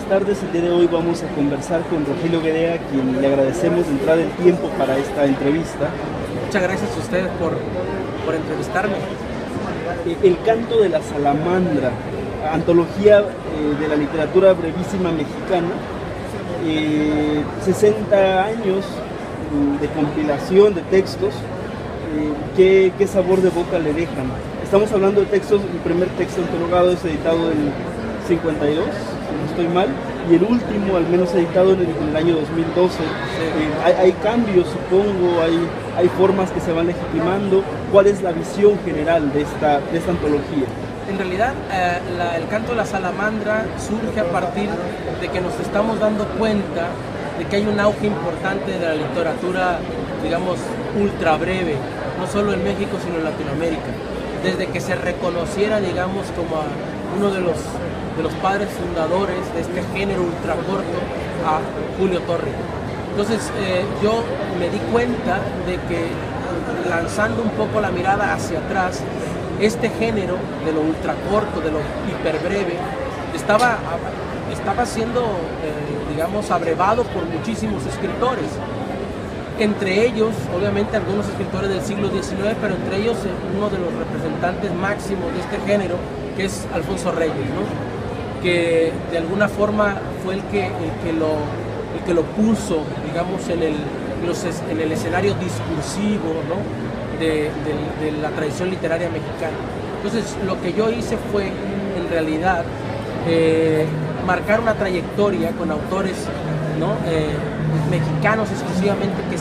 tardes. El día de hoy vamos a conversar con Rogelio Guedea, a quien le agradecemos de entrar el tiempo para esta entrevista. Muchas gracias a ustedes por entrevistarme. El canto de la salamandra, antología de la literatura brevísima mexicana, 60 años de compilación de textos. ¿Qué sabor de boca le dejan? Estamos hablando de textos. El primer texto antologado es editado en 52, si no estoy mal, y el último, al menos editado en el año 2012. Hay cambios, supongo, hay formas que se van legitimando. ¿Cuál es la visión general de esta antología? En realidad, el canto de la salamandra surge a partir de que nos estamos dando cuenta de que hay un auge importante de la literatura, digamos, ultra breve, no solo en México, sino en Latinoamérica. Desde que se reconociera, digamos, como uno de los padres fundadores de este género ultracorto, a Julio Torre. Entonces, yo me di cuenta de que, lanzando un poco la mirada hacia atrás, este género de lo ultracorto, de lo hiperbreve, estaba siendo, digamos, abrevado por muchísimos escritores. Entre ellos, obviamente, algunos escritores del siglo XIX, pero entre ellos uno de los representantes máximos de este género, que es Alfonso Reyes, ¿no? Que de alguna forma fue el que lo puso, digamos, en el escenario discursivo, ¿no? de la tradición literaria mexicana. Entonces, lo que yo hice fue, en realidad, marcar una trayectoria con autores, ¿no? Mexicanos exclusivamente, que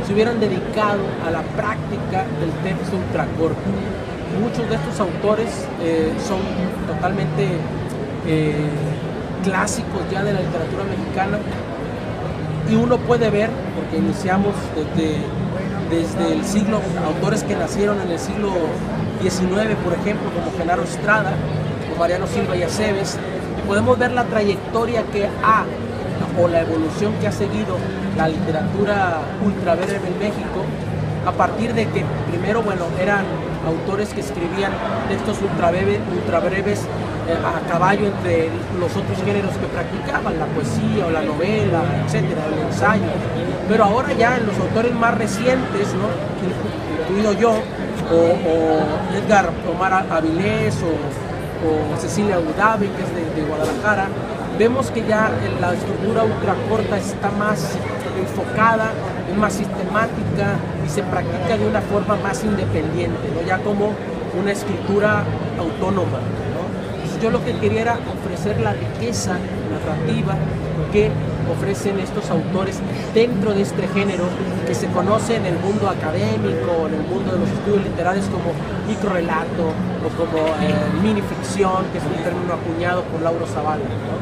se hubieran dedicado a la práctica del texto ultracorto. Muchos de estos autores son totalmente clásicos ya de la literatura mexicana, y uno puede ver, porque iniciamos desde el siglo, autores que nacieron en el siglo XIX, por ejemplo, como Genaro Estrada, como Mariano Silva y Aceves, y podemos ver la trayectoria o la evolución que ha seguido la literatura ultrabreve en México, a partir de que primero, eran autores que escribían textos ultrabreves a caballo entre los otros géneros que practicaban, la poesía o la novela, etcétera, el ensayo. Pero ahora ya en los autores más recientes, ¿no? Incluido yo, o Edgar Omar Avilés, o Cecilia Udave, que es de Guadalajara, vemos que ya la estructura ultracorta está más enfocada, es más sistemática y se practica de una forma más independiente, ¿no? Ya como una escritura autónoma, ¿no? Entonces, yo lo que quería era ofrecer la riqueza narrativa que ofrecen estos autores dentro de este género, que se conoce en el mundo académico, en el mundo de los estudios literarios, como microrrelato o como minificción, que es un término acuñado por Lauro Zavala, ¿no?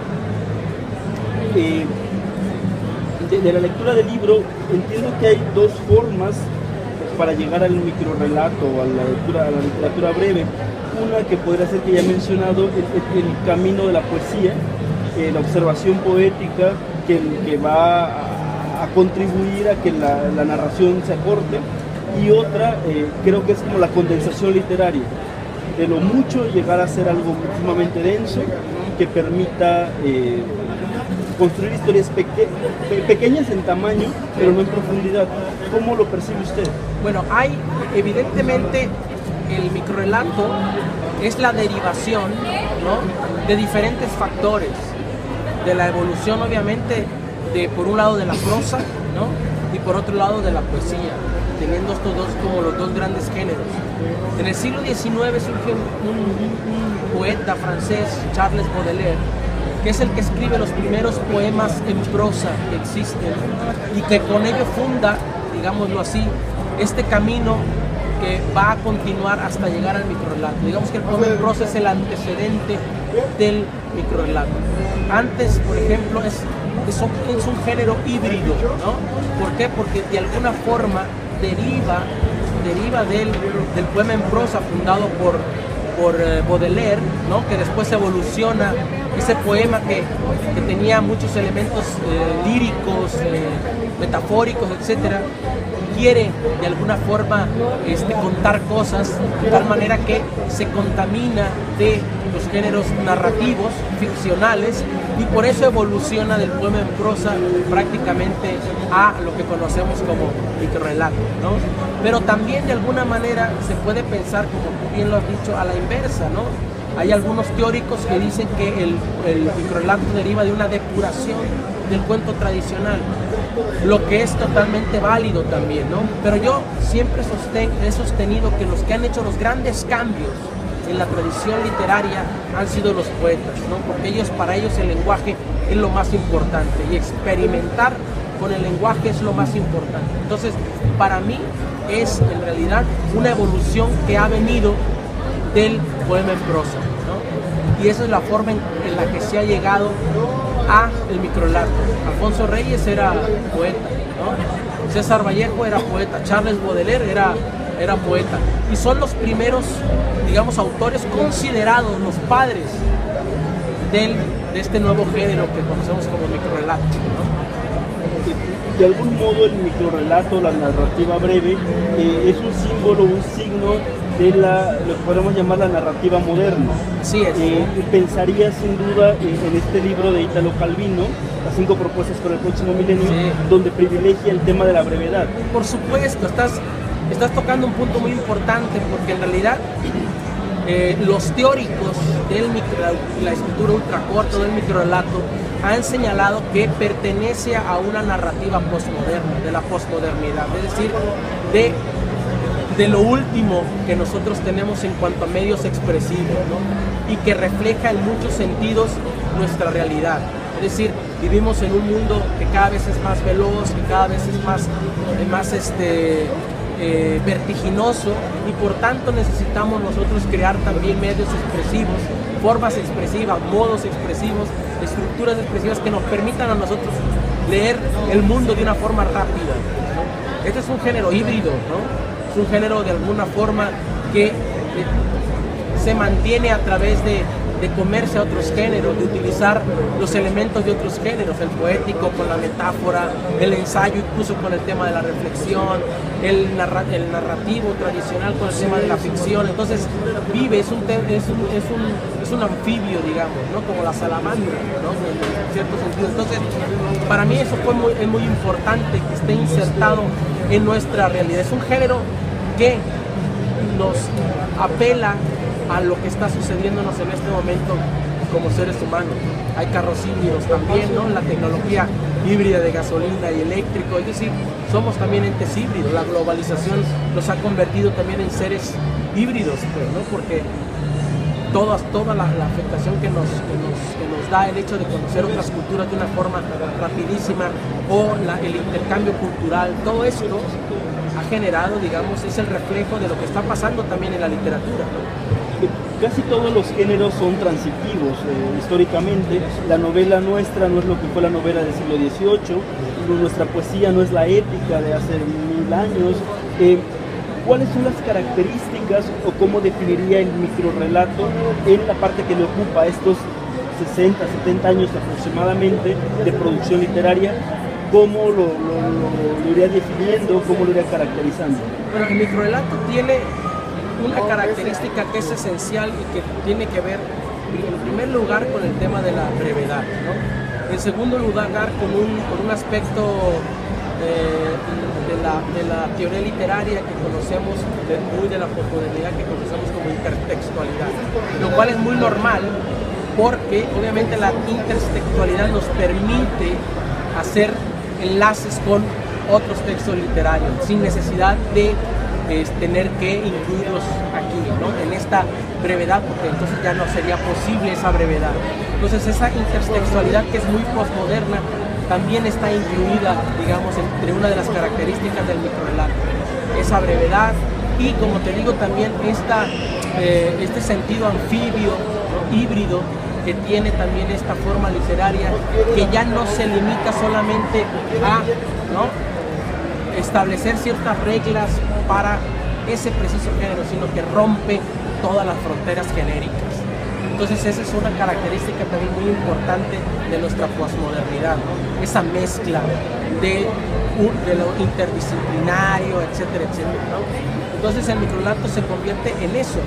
De la lectura del libro, entiendo que hay dos formas para llegar al microrrelato o a la literatura breve. Una que podría ser, que ya he mencionado, el camino de la poesía, la observación poética que va a contribuir a que la narración se acorte, y otra, creo que es como la condensación literaria, de lo mucho llegar a ser algo sumamente denso que permita construir historias pequeñas en tamaño, pero no en profundidad. ¿Cómo lo percibe usted? Bueno, evidentemente, el microrrelato es la derivación, ¿no? De diferentes factores, de la evolución, obviamente, por un lado de la prosa, ¿no? Y por otro lado de la poesía, teniendo estos dos como los dos grandes géneros. En el siglo XIX surge un poeta francés, Charles Baudelaire, que es el que escribe los primeros poemas en prosa que existen, y que con ello funda, digámoslo así, este camino que va a continuar hasta llegar al microrrelato. Digamos que el poema en prosa es el antecedente del microrrelato. Antes, por ejemplo, es un género híbrido, ¿no? ¿Por qué? Porque de alguna forma deriva del poema en prosa fundado por Baudelaire, ¿no? Que después evoluciona ese poema que tenía muchos elementos líricos, metafóricos, etc. quiere de alguna forma contar cosas de tal manera que se contamina de los géneros narrativos, ficcionales, y por eso evoluciona del poema en prosa prácticamente a lo que conocemos como microrrelato, ¿no? Pero también de alguna manera se puede pensar, como tú bien lo has dicho, a la inversa, ¿no? Hay algunos teóricos que dicen que el microrrelato deriva de una depuración del cuento tradicional, lo que es totalmente válido también, ¿no? Pero yo siempre he sostenido que los que han hecho los grandes cambios en la tradición literaria han sido los poetas, ¿no? Porque para ellos el lenguaje es lo más importante y experimentar con el lenguaje es lo más importante. Entonces, para mí es en realidad una evolución que ha venido del poema en prosa, ¿no? Y esa es la forma en la que se ha llegado a el microrrelato. Alfonso Reyes era poeta, ¿no? César Vallejo era poeta, Charles Baudelaire era poeta, y son los primeros, digamos, autores considerados los padres de este nuevo género que conocemos como microrrelato, ¿no? De algún modo el microrrelato, la narrativa breve, es un símbolo, un signo de lo que podemos llamar la narrativa moderna. Así es. Pensaría sin duda en este libro de Italo Calvino, Las 5 propuestas para el próximo milenio, sí, donde privilegia el tema de la brevedad. Por supuesto, estás tocando un punto muy importante, porque en realidad los teóricos de la escritura ultracorta, del microrrelato, han señalado que pertenece a una narrativa posmoderna, de la posmodernidad, es decir, de lo último que nosotros tenemos en cuanto a medios expresivos, ¿no? Y que refleja en muchos sentidos nuestra realidad. Es decir, vivimos en un mundo que cada vez es más veloz, que cada vez es más vertiginoso, y por tanto necesitamos nosotros crear también medios expresivos, formas expresivas, modos expresivos, estructuras expresivas que nos permitan a nosotros leer el mundo de una forma rápida, ¿no? Este es un género híbrido, ¿no? Es un género de alguna forma que se mantiene a través de comerse a otros géneros, de utilizar los elementos de otros géneros, el poético con la metáfora, el ensayo incluso con el tema de la reflexión, el narrativo tradicional con el tema de la ficción. Entonces vive, es un anfibio, digamos, ¿no? Como la salamandra, ¿no? En cierto sentido. Entonces, para mí eso es muy importante que esté insertado en nuestra realidad. Es un género que nos apela a lo que está sucediéndonos en este momento como seres humanos. Hay carros híbridos también, ¿no? La tecnología híbrida de gasolina y eléctrico, es decir, somos también entes híbridos. La globalización nos ha convertido también en seres híbridos, pues, ¿no? Porque toda la afectación que nos da el hecho de conocer otras culturas de una forma rapidísima, o el intercambio cultural, todo esto ha generado, digamos, es el reflejo de lo que está pasando también en la literatura, ¿no? Casi todos los géneros son transitivos históricamente. La novela nuestra no es lo que fue la novela del siglo XVIII, nuestra poesía no es la épica de hace 1000 años. ¿Cuáles son las características o cómo definiría el microrrelato en la parte que le ocupa estos 60, 70 años aproximadamente de producción literaria? ¿Cómo lo iría definiendo, cómo lo iría caracterizando? Bueno, el microrrelato tiene una característica que es esencial y que tiene que ver, en primer lugar, con el tema de la brevedad, ¿no? En segundo lugar, con un aspecto de la teoría literaria que conocemos, muy de la posmodernidad, que conocemos como intertextualidad, lo cual es muy normal, porque obviamente la intertextualidad nos permite hacer enlaces con otros textos literarios sin necesidad de tener que incluirlos aquí, ¿no? En esta brevedad, porque entonces ya no sería posible esa brevedad. Entonces esa intertextualidad, que es muy postmoderna, también está incluida, digamos, entre una de las características del microrrelato, esa brevedad, y como te digo también este sentido anfibio, ¿no? Híbrido, que tiene también esta forma literaria, que ya no se limita solamente a, ¿no?, establecer ciertas reglas para ese preciso género, sino que rompe todas las fronteras genéricas. Entonces esa es una característica también muy importante de nuestra posmodernidad, ¿no? Esa mezcla de lo interdisciplinario, etcétera, etcétera, ¿no? Entonces el microrelato se convierte en eso,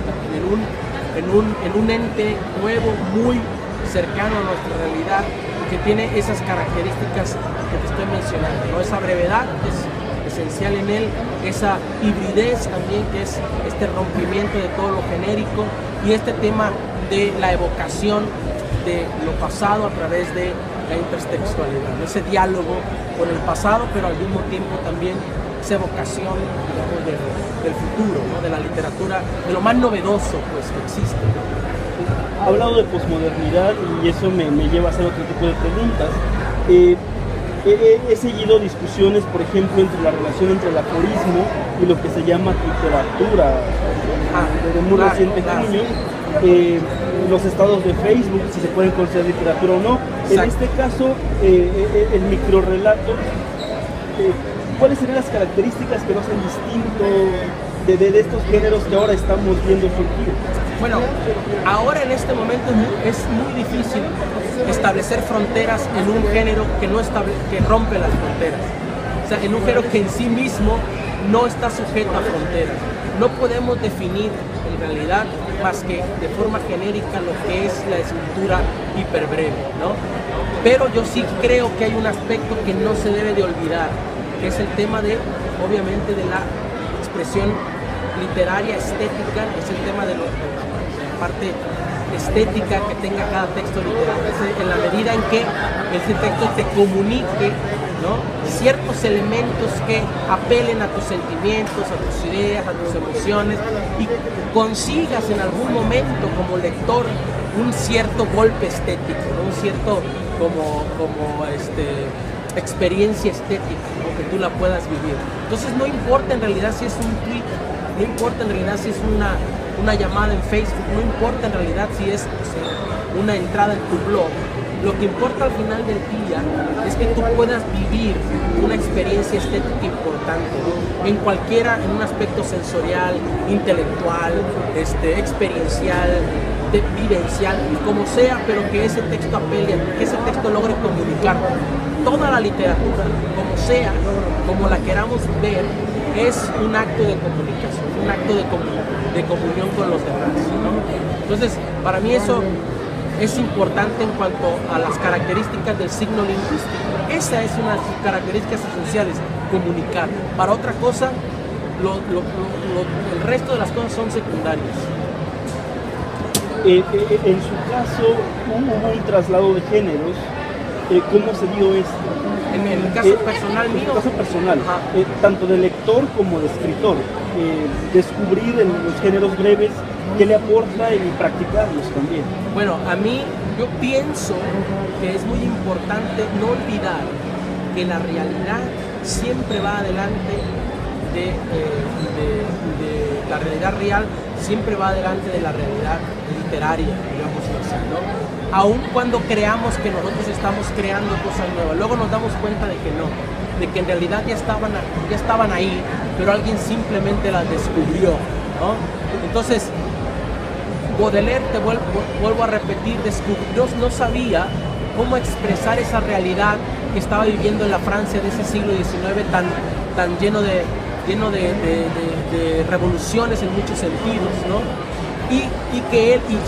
en un ente nuevo, muy cercano a nuestra realidad, que tiene esas características que te estoy mencionando, ¿no? Esa brevedad es esencial en él, esa hibridez también, que es este rompimiento de todo lo genérico, y este tema de la evocación de lo pasado a través de la intertextualidad, ¿no? Ese diálogo con el pasado, pero al mismo tiempo también esa evocación, digamos, del futuro, ¿no? De la literatura, de lo más novedoso pues, que existe. Ha hablado de posmodernidad y eso me lleva a hacer otro tipo de preguntas. He seguido discusiones, por ejemplo, entre la relación entre el aforismo y lo que se llama literatura, desde muy recientes años, los estados de Facebook, si se pueden considerar literatura o no. Exacto. En este caso, el microrrelato, ¿cuáles serían las características que lo hacen distinto de estos géneros que ahora estamos viendo surgir? Bueno, ahora en este momento es muy difícil establecer fronteras en un género que rompe las fronteras. O sea, en un género que en sí mismo no está sujeto a fronteras. No podemos definir en realidad más que de forma genérica lo que es la escritura hiperbreve, ¿no? Pero yo sí creo que hay un aspecto que no se debe de olvidar, que es el tema obviamente, de la expresión literaria, estética, es el tema de la parte estética que tenga cada texto literario, en la medida en que ese texto te comunique, ¿no?, ciertos elementos que apelen a tus sentimientos, a tus ideas, a tus emociones, y consigas en algún momento como lector un cierto golpe estético, ¿no?, un cierto experiencia estética, ¿no?, que tú la puedas vivir. Entonces no importa en realidad si es un tweet, no importa en realidad si es una llamada en Facebook, no importa en realidad si es una entrada en tu blog. Lo que importa al final del día es que tú puedas vivir una experiencia estética importante, ¿no?, en un aspecto sensorial, intelectual, experiencial, vivencial, como sea, pero que ese texto apele, que ese texto logre comunicar. Toda la literatura, como sea, como la queramos ver, es un acto de comunicación, un acto de comunión con los demás, ¿no? Entonces, para mí eso es importante en cuanto a las características del signo lingüístico. Esa es una de sus características esenciales, comunicar. Para otra cosa, el resto de las cosas son secundarias. En su caso, hubo un traslado de géneros. ¿Cómo se dio esto? En el caso personal mío. En el caso personal, tanto de lector como de escritor, descubrir los géneros breves, qué le aporta y practicarlos también. Bueno, a mí yo pienso que es muy importante no olvidar que la realidad siempre va adelante de la realidad real, siempre va adelante de la realidad literaria, digamos así, ¿no? Aun cuando creamos que nosotros estamos creando cosas nuevas, luego nos damos cuenta de que no, de que en realidad ya estaban ahí, pero alguien simplemente las descubrió, ¿no? Entonces, Baudelaire, te vuelvo a repetir, no sabía cómo expresar esa realidad que estaba viviendo en la Francia de ese siglo XIX tan lleno de revoluciones en muchos sentidos, ¿no? Y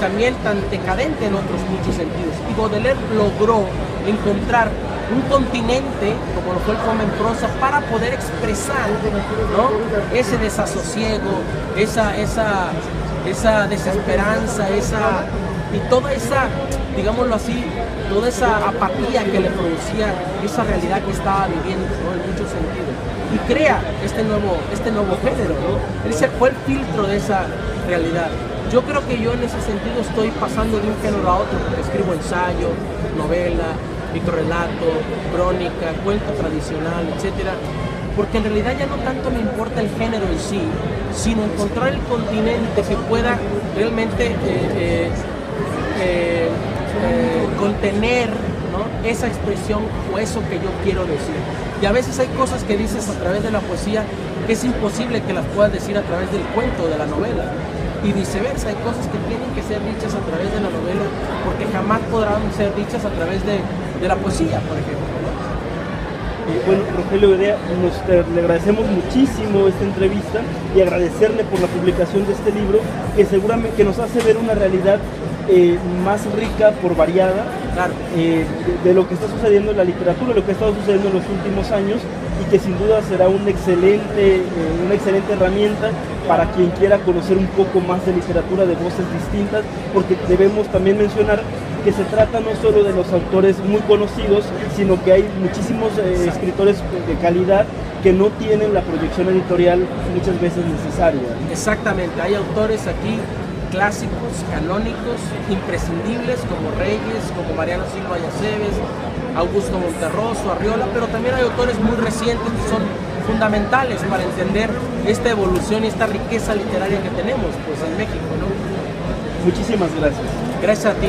también tan decadente en otros muchos sentidos. Y Baudelaire logró encontrar un continente, como lo fue el Poema en prosa, para poder expresar, ¿no?, ese desasosiego, esa desesperanza, y toda esa, digámoslo así, toda esa apatía que le producía esa realidad que estaba viviendo, ¿no?, en muchos sentidos. Y crea este nuevo género, ¿no? Él fue el filtro de esa realidad. Yo creo que yo en ese sentido estoy pasando de un género a otro, porque escribo ensayo, novela, microrrelato, crónica, cuento tradicional, etcétera, porque en realidad ya no tanto me importa el género en sí, sino encontrar el continente que pueda realmente contener, ¿no?, esa expresión o eso que yo quiero decir. Y a veces hay cosas que dices a través de la poesía que es imposible que las puedas decir a través del cuento o de la novela. y viceversa, hay cosas que tienen que ser dichas a través de la novela porque jamás podrán ser dichas a través de la poesía, por ejemplo, ¿no? Bueno, Rogelio Gadea, le agradecemos muchísimo esta entrevista y agradecerle por la publicación de este libro que seguramente que nos hace ver una realidad más rica por variada, claro, de lo que está sucediendo en la literatura, lo que ha estado sucediendo en los últimos años, y que sin duda será una excelente herramienta para quien quiera conocer un poco más de literatura de voces distintas, porque debemos también mencionar que se trata no solo de los autores muy conocidos, sino que hay muchísimos escritores de calidad que no tienen la proyección editorial muchas veces necesaria. Exactamente, hay autores aquí clásicos, canónicos, imprescindibles, como Reyes, como Mariano Silva y Aceves, Augusto Monterroso, Arriola, pero también hay autores muy recientes que son fundamentales para entender esta evolución y esta riqueza literaria que tenemos pues, en México, ¿no? Muchísimas gracias. Gracias a ti.